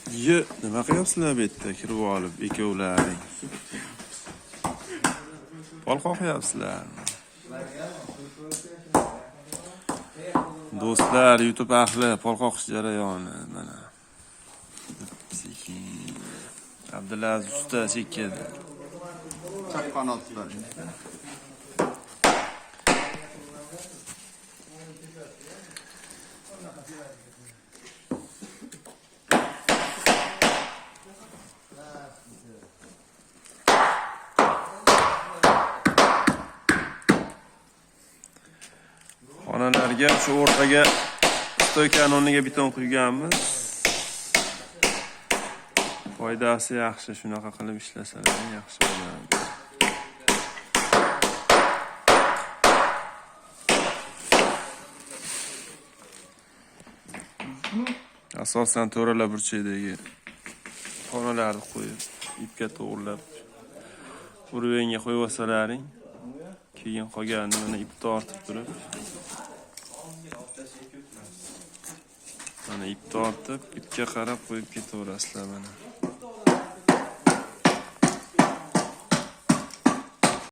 Nima qilyapsizlar bu yerda kirib olib ikkovlaring? Pol qoqyapsizlar. Do'stlar, YouTube ahli, pol qoqish jarayoni mana. Sekin. Abdulaziz usta sekin. Chaqqon otlar. Xonalarga shu o'rtaga stoykani o'rniga beton quyganmiz. Foydasi yaxshi, shunaqa qilib ishlasalar yaxshi bo'ladi. Asosan to'ralar burchakdagi xonalarni qo'yib, ipga to'g'rilab, urvenga qo'yib olsalaring, keyin qolganini mana ip tortib turib, mana ip tortib, ipga qarab qo'yib ketaverasizlar mana.